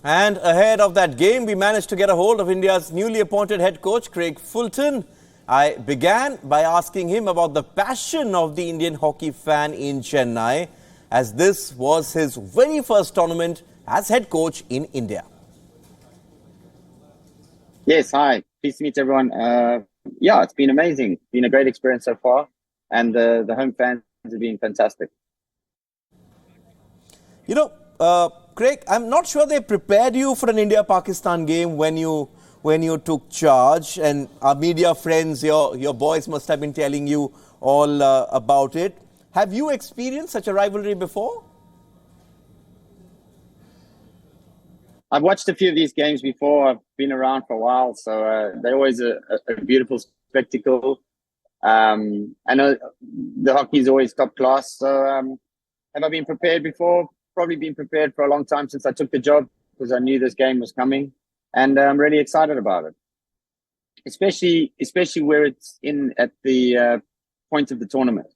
And ahead of that game, we managed to get a hold of India's newly appointed head coach, Craig Fulton. I began by asking him about the passion of the Indian hockey fan in Chennai, as this was his very first tournament as head coach in India. Yes, hi. Pleased to meet everyone. Yeah, it's been amazing. It's been a great experience so far, and the home fans have been fantastic. Craig, I'm not sure they prepared you for an India-Pakistan game when you took charge, and our media friends, your boys must have been telling you all about it. Have you experienced such a rivalry before? I've watched a few of these games before. I've been around for a while, so they're always a beautiful spectacle. I know the hockey is always top class. So have I been prepared before? Probably been prepared for a long time since I took the job, because I knew this game was coming, and I'm really excited about it. Especially where it's in at the point of the tournament.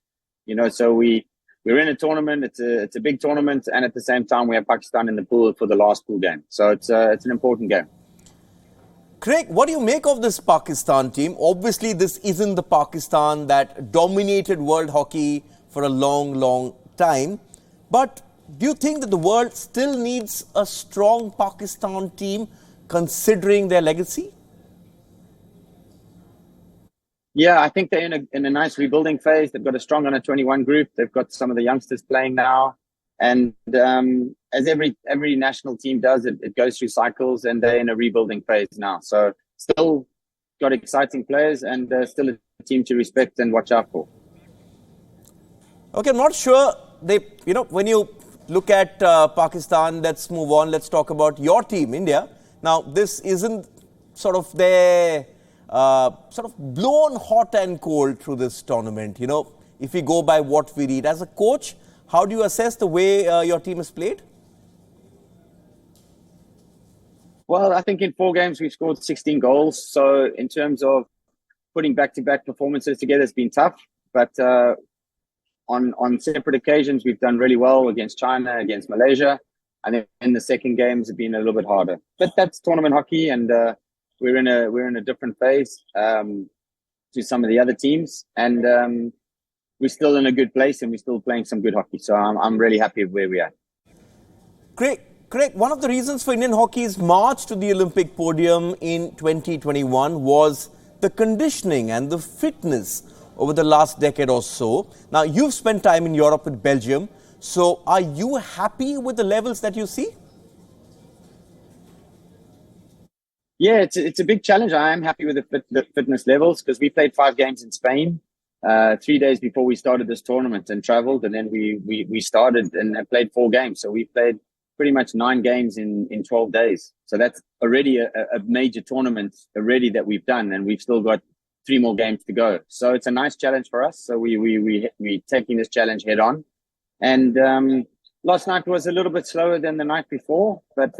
So we're in a tournament. It's a big tournament, and at the same time we have Pakistan in the pool for the last pool game. So it's an important game. Craig, what do you make of this Pakistan team? Obviously, this isn't the Pakistan that dominated world hockey for a long, long time. But do you think that the world still needs a strong Pakistan team, considering their legacy? Yeah, I think they're in a nice rebuilding phase. They've got a strong under-21 group. They've got some of the youngsters playing now. And as every national team does, it goes through cycles, and they're in a rebuilding phase now. So still got exciting players, and still a team to respect and watch out for. Okay, I'm not sure when you look at Pakistan, let's move on. Let's talk about your team, India. Now, this isn't sort of their blown hot and cold through this tournament. If we go by what we read. As a coach, how do you assess the way your team has played? Well, I think in 4 games we've scored 16 goals. So in terms of putting back-to-back performances together, it's been tough. But on separate occasions, we've done really well against China, against Malaysia. And then in the second games have been a little bit harder. But that's tournament hockey, and we're in a different phase to some of the other teams, and we're still in a good place, and we're still playing some good hockey. So I'm really happy with where we are. Craig, one of the reasons for Indian hockey's march to the Olympic podium in 2021 was the conditioning and the fitness over the last decade or so. Now, you've spent time in Europe with Belgium. So are you happy with the levels that you see? Yeah, it's a big challenge. I am happy with the fitness levels, because we played 5 games in Spain 3 days before we started this tournament, and traveled, and then we started and played 4 games. So we played pretty much 9 games in 12 days. So that's already a major tournament already that we've done, and we've still got 3 more games to go. So it's a nice challenge for us. So we're taking this challenge head on. And last night was a little bit slower than the night before, but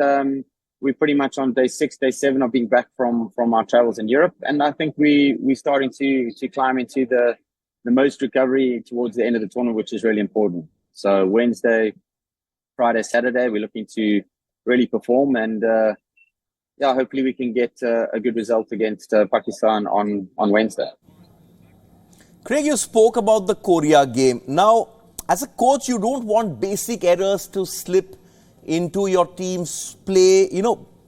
we're pretty much on day 6, day 7 of being back from our travels in Europe. And I think we're starting to climb into the most recovery towards the end of the tournament, which is really important. So Wednesday, Friday, Saturday, we're looking to really perform, and hopefully we can get a good result against Pakistan on Wednesday. Craig, you spoke about the Korea game. Now, as a coach, you don't want basic errors to slip into your team's play,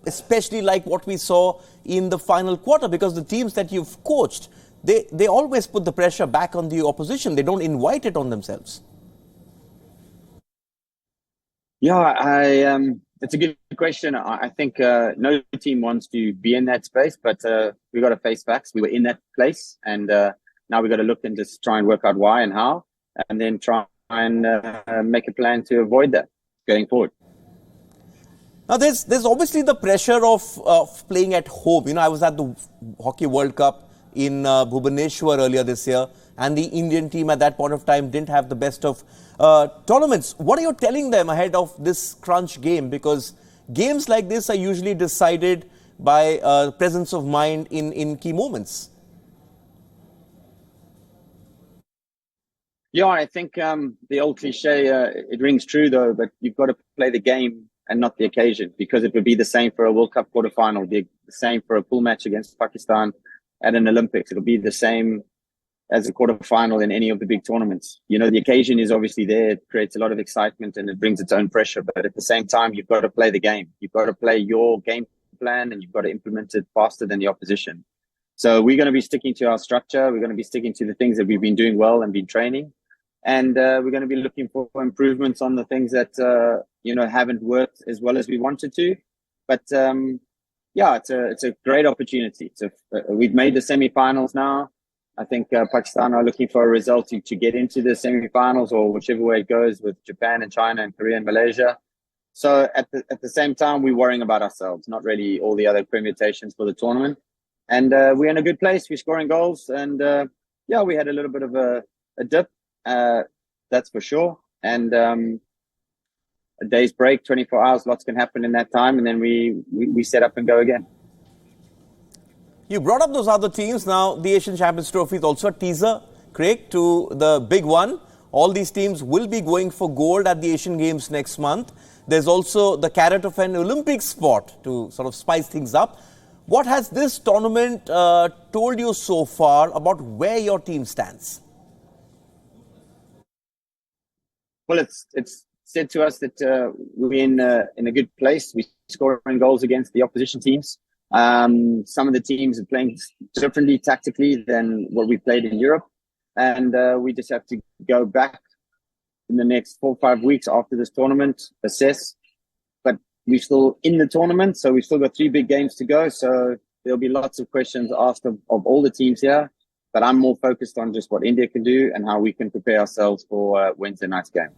especially like what we saw in the final quarter, because the teams that you've coached, they always put the pressure back on the opposition. They don't invite it on themselves. Yeah, it's a good question. I think no team wants to be in that space, but we got to face facts. We were in that place, and now we got to look and just try and work out why and how, and then try and make a plan to avoid that going forward. Now, there's obviously the pressure of playing at home. I was at the Hockey World Cup in Bhubaneswar earlier this year, and the Indian team at that point of time didn't have the best of tournaments. What are you telling them ahead of this crunch game? Because games like this are usually decided by presence of mind in key moments. Yeah, I think the old cliche, it rings true though, but you've got to play the game and not the occasion, because it would be the same for a World Cup quarterfinal, the same for a pool match against Pakistan at an Olympics. It'll be the same as a quarterfinal in any of the big tournaments. You know, the occasion is obviously there. It creates a lot of excitement and it brings its own pressure. But at the same time, you've got to play the game. You've got to play your game plan and you've got to implement it faster than the opposition. So we're going to be sticking to our structure. We're going to be sticking to the things that we've been doing well and been training. And we're going to be looking for improvements on the things that, haven't worked as well as we wanted to. But it's a great opportunity. We've made the semi-finals now. I think Pakistan are looking for a result to get into the semi-finals, or whichever way it goes with Japan and China and Korea and Malaysia. So at the same time, we're worrying about ourselves, not really all the other permutations for the tournament. And we're in a good place. We're scoring goals. And we had a little bit of a dip, that's for sure. And a day's break, 24 hours, lots can happen in that time. And then we set up and go again. You brought up those other teams. Now, the Asian Champions Trophy is also a teaser, Craig, to the big one. All these teams will be going for gold at the Asian Games next month. There's also the carrot of an Olympic spot to sort of spice things up. What has this tournament told you so far about where your team stands? Well, it's said to us that we're in a good place. We're scoring goals against the opposition teams. Some of the teams are playing differently tactically than what we played in Europe. And we just have to go back in the next 4 or 5 weeks after this tournament, assess. But we're still in the tournament, so we've still got 3 big games to go. So there'll be lots of questions asked of all the teams here. But I'm more focused on just what India can do and how we can prepare ourselves for Wednesday night's game.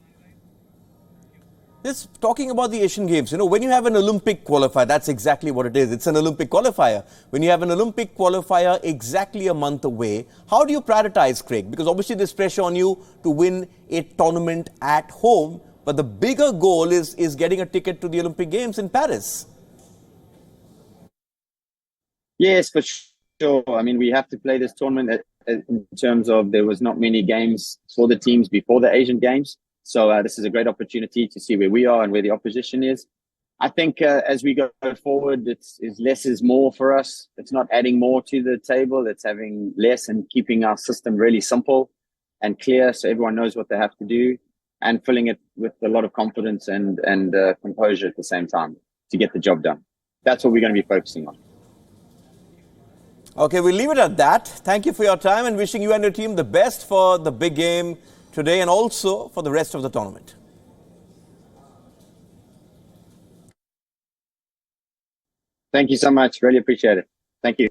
This talking about the Asian Games, when you have an Olympic qualifier, that's exactly what it is. It's an Olympic qualifier. When you have an Olympic qualifier exactly a month away, how do you prioritize, Craig? Because obviously there's pressure on you to win a tournament at home, but the bigger goal is getting a ticket to the Olympic Games in Paris. Yes, for sure. I mean, we have to play this tournament in terms of there was not many games for the teams before the Asian Games. So this is a great opportunity to see where we are and where the opposition is. I think as we go forward, it's less is more for us. It's not adding more to the table. It's having less and keeping our system really simple and clear so everyone knows what they have to do, and filling it with a lot of confidence and composure at the same time to get the job done. That's what we're going to be focusing on. Okay, we'll leave it at that. Thank you for your time and wishing you and your team the best for the big game today and also for the rest of the tournament. Thank you so much. Really appreciate it. Thank you.